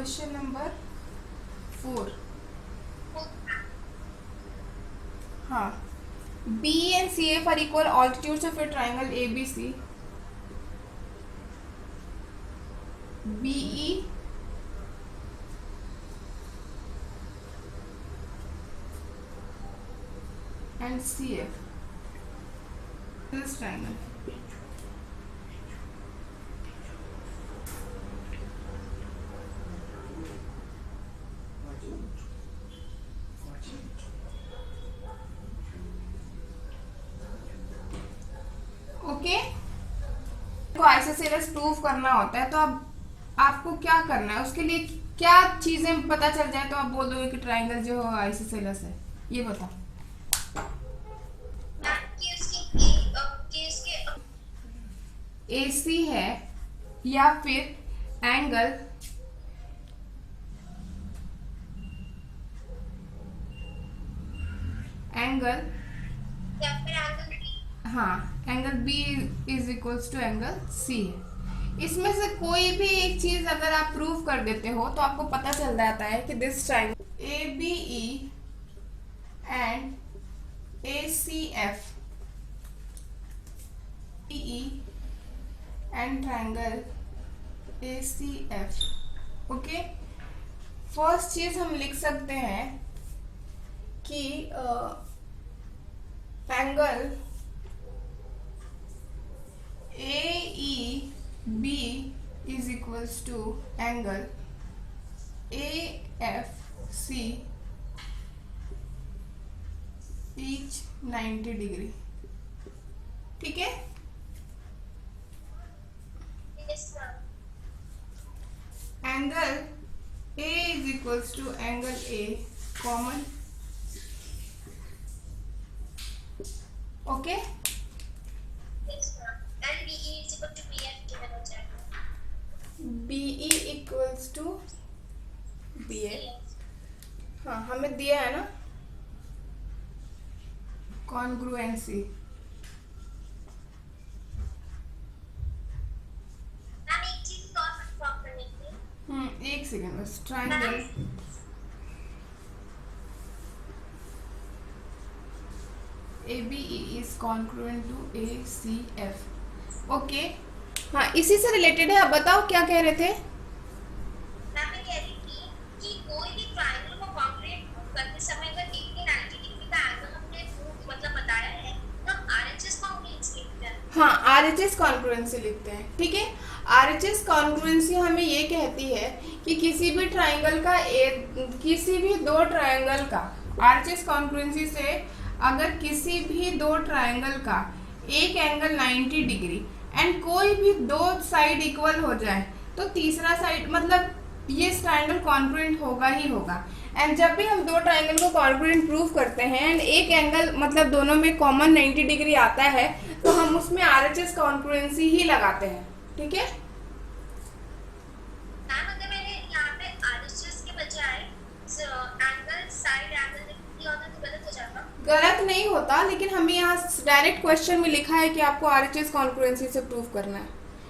Question number 4. हाँ, B and CF are equal altitudes of a triangle ABC. BE and CF. This triangle. Okay, को isosceles proof करना होता है तो अब आपको क्या करना है, उसके लिए क्या चीजें पता चल जाए तो आप बोल दोगे कि ट्राइंगल जो आइसोसेलेस है, ये बताओ. AC है या फिर एंगल हाँ, angle B is equals to angle C है. इसमें से कोई भी एक चीज अगर आप प्रूव कर देते हो तो आपको पता चल जाता है कि this triangle ABE and ACF BE and triangle ACF. Okay, first चीज हम लिख सकते हैं कि angle AEB is equals to angle AFC each 90 degree. ठीक है, angle A is equals to angle A common. Okay, BE equals to BA. हाँ, हमें दिया है ना कॉन्ग्रुएंसी. एक सेकेंड बस. Triangle ABE is congruent to ACF. Okay, हाँ, इसी से रिलेटेड है. आप बताओ क्या कह रहे थे. मैं कह रही थी कि कोई भी ट्रायंगल को कॉन्क्रीट करते समय अगर 90 डिग्री का एंगल हमने मतलब बताया है तो हम RHS कॉन्क्रीट लिखते हैं. हाँ, RHS कॉन्ग्रुएंसी लिखते हैं. ठीक है, RHS कॉन्ग्रुएंसी हमें ये कहती है कि किसी भी ट्राइंगल का किसी भी दो ट्राइंगल का RHS कॉन्ग्रुएंसी से अगर किसी भी दो ट्राइंगल का एक एंगल 90 डिग्री एंड कोई भी दो साइड इक्वल हो जाए तो तीसरा साइड मतलब ये ट्राइंगल कॉन्ग्रुएंट होगा ही होगा. एंड जब भी हम दो ट्राइंगल को कॉन्ग्रुएंट प्रूव करते हैं एंड एक एंगल मतलब दोनों में कॉमन 90 डिग्री आता है तो हम उसमें RHS कॉन्ग्रुएंसी ही लगाते हैं. ठीक है, अगर मैंने यहाँ पे RHS के बजाय एंगल साइड एंगल लिख दिया होता तो गलत हो जाता. गलत नहीं होता, लेकिन हमें यहाँ डायरेक्ट क्वेश्चन में लिखा है कि आपको RHS कॉन्ग्रुएंसी से प्रूव करना है.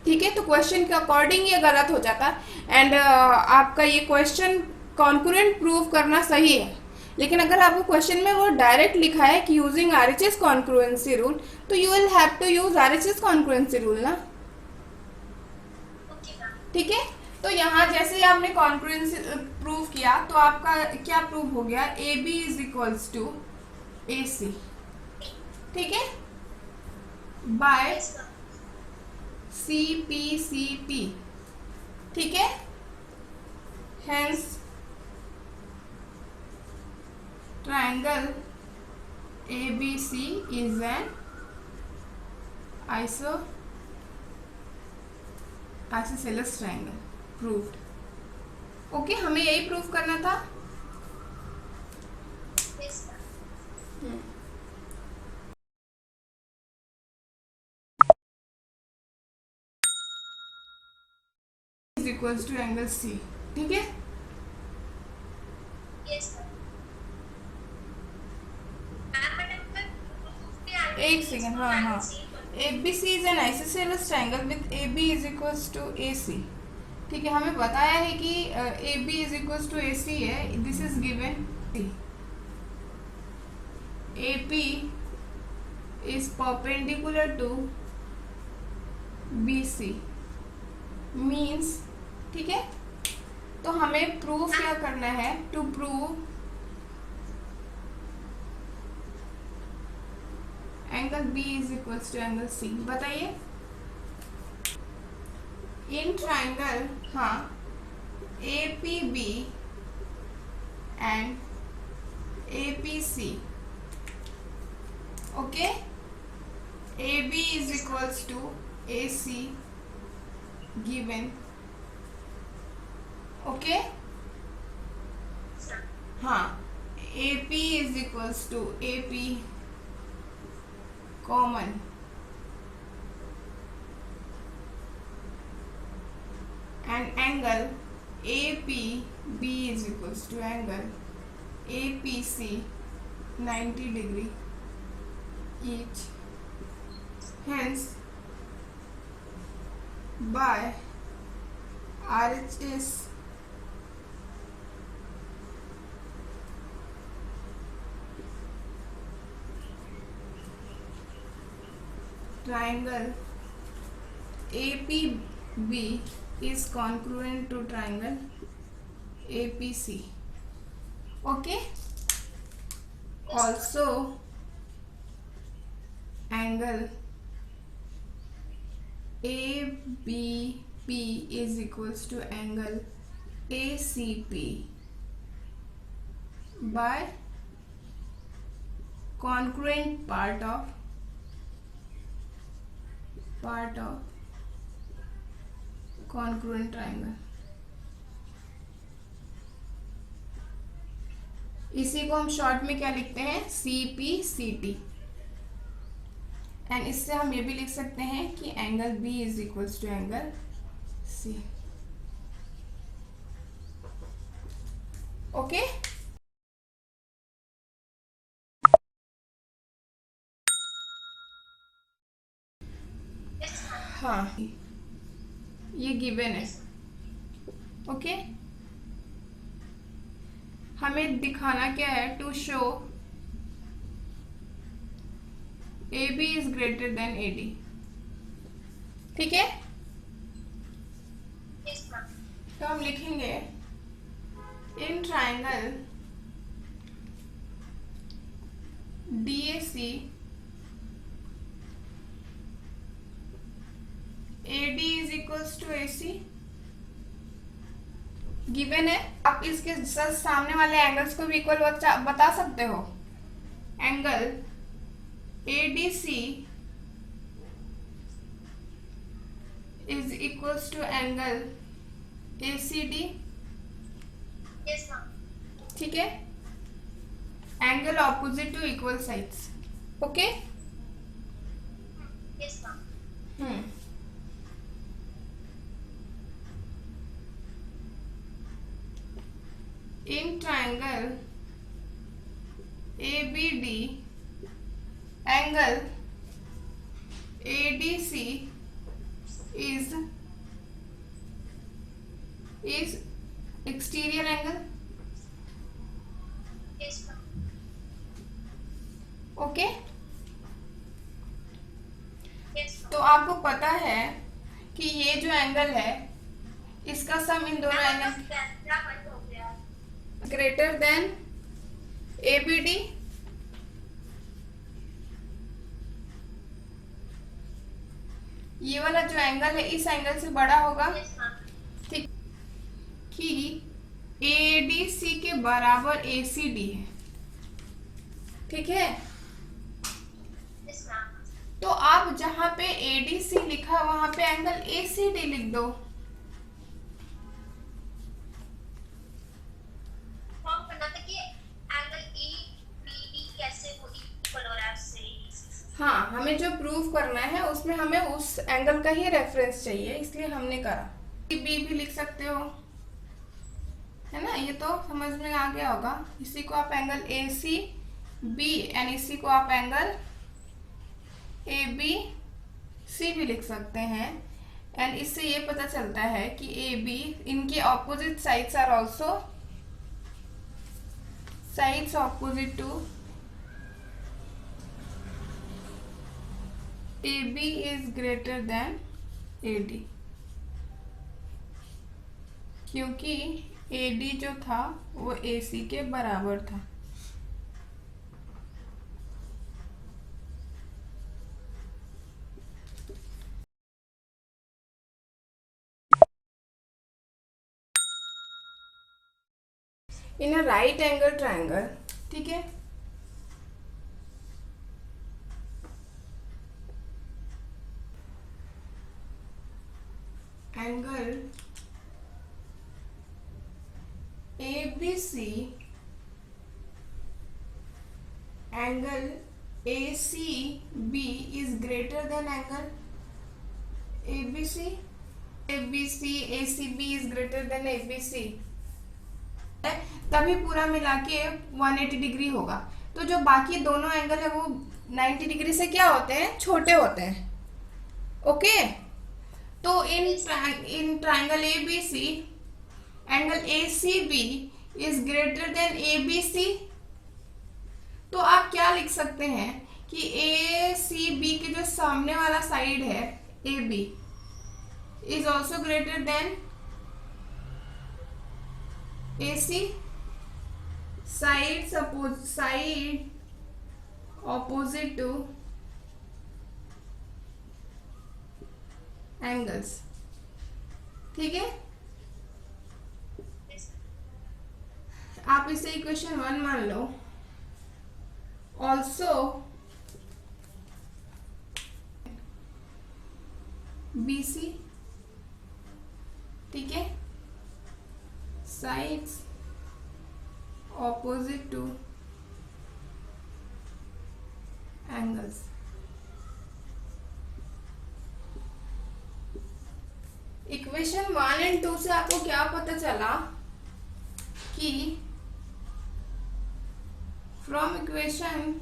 ठीक है, तो क्वेश्चन के अकॉर्डिंग ये गलत हो जाता एंड आपका ये क्वेश्चन कॉन्ग्रुएंट प्रूव करना सही है. लेकिन अगर आपको क्वेश्चन में वो डायरेक्ट लिखा है कि यूजिंग RHS कॉन्ग्रुएंसी रूल तो you will have to use RHS congruency rule ना. ठीक है, तो यहाँ जैसे ही आपने कॉन्ग्रुएंसी प्रूव किया तो आपका क्या प्रूव हो गया, AB is equals to AC. ठीक है, बाय CPCT. ठीक है, hence triangle ABC is an isosceles triangle. Proved. Okay, हमें यही प्रूव करना था. Is equals to angle C. ठीक है, एक सेकेंड. हाँ, ABC is an isosceles triangle with AB is equals to AC. ठीक है, हमें बताया है कि A B is equal to A C है, this is given. A P is perpendicular to B C means, ठीक है। तो हमें प्रूफ क्या करना है, to prove angle B is equal to angle C. बताइए, इन ट्राइंगल, हाँ, A P B and A P C, okay, A B is equals to A C given, okay. हाँ, A P is equals to A P common, and angle APB is equals to angle APC 90 degree each. Hence, by RHS triangle APB is congruent to triangle APC, okay. Also, angle ABP is equals to angle ACP by congruent part of congruent triangle। इसी को हम short में क्या लिखते हैं, CPCT। And इससे हम ये भी लिख सकते हैं कि angle B is equals to angle C, okay. हाँ, ये गिवन है, ओके। हमें दिखाना क्या है, to show A B is greater than A D, ठीक है। तो हम लिखेंगे in triangle D A C A D is equals to A C, given है। आप इसके सामने वाले एंगल्स को भी इक्वल बता सकते हो। Angle ADC is equals to angle ACD, yes ma'am, ठीक है। Angle opposite to equal sides, okay. yes ma'am, in triangle ABD, angle ADC is exterior angle, yes ma'am, okay. yes ma'am। तो आपको पता है कि ये जो एंगल है इसका सम इन दोनों एंगल कैमरा बंद हो गया, ग्रेटर देन ABD, ये वाला जो एंगल है इस एंगल से बड़ा होगा, yes ma'am, ठीक, कि ADC के बराबर ACD है, ठीक है। yes ma'am। तो आप जहां पे ADC लिखा वहां पे एंगल ACD लिख दो, फॉर्म करना था कि एंगल EBD कैसे वो इक्वल हो रहा है उससे। हाँ, हमें जो प्रूफ करना है उसमें हमें उस एंगल का ही रेफरेंस चाहिए, इसलिए हमने करा। बी भी लिख सकते हो, है ना, ये तो समझ में आ गया होगा। इसी को आप एंगल ACB एंड इसी को आप एंगल ABC भी लिख सकते हैं। एंड इससे ये पता चलता है कि ए बी इनके opposite sides are also sides opposite to A B is greater than A D, क्योंकि ए डी जो था वो ए सी के बराबर था। इन अ राइट एंगल ट्रायंगल, ठीक है, angle ABC, angle ACB is greater than angle ABC, ABC ACB is greater than ABC, तभी पूरा मिला के 180 डिग्री होगा। तो जो बाकी दोनों एंगल है वो 90 डिग्री से क्या होते हैं, छोटे होते हैं। ओके, तो in triangle ABC angle ACB is greater then ABC। तो आप क्या लिख सकते हैं कि ACB के जो सामने वाला साइड है AB is also greater than AC, side opposite two angles, ठीक है। आप इसे इक्वेशन 1 मान लो। ऑल्सो BC, ठीक है, sides opposite two angles. Equation 1 and 2 से आपको क्या पता चला कि फ्रॉम इक्वेशन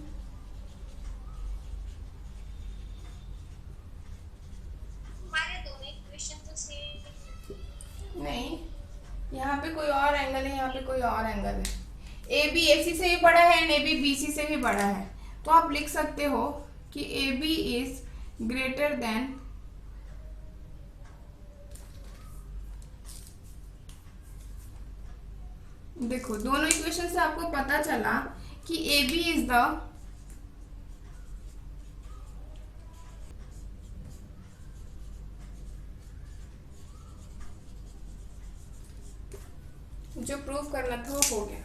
नहीं, यहाँ पे कोई और एंगल है, यहाँ पे कोई और एंगल है। ए बी AC से भी बड़ा है एंड ए बी BC से भी बड़ा है। तो आप लिख सकते हो कि A B is greater than देखो दोनों इक्वेशन से आपको पता चला कि ए बी इज द जो प्रूव करना था वो हो गया।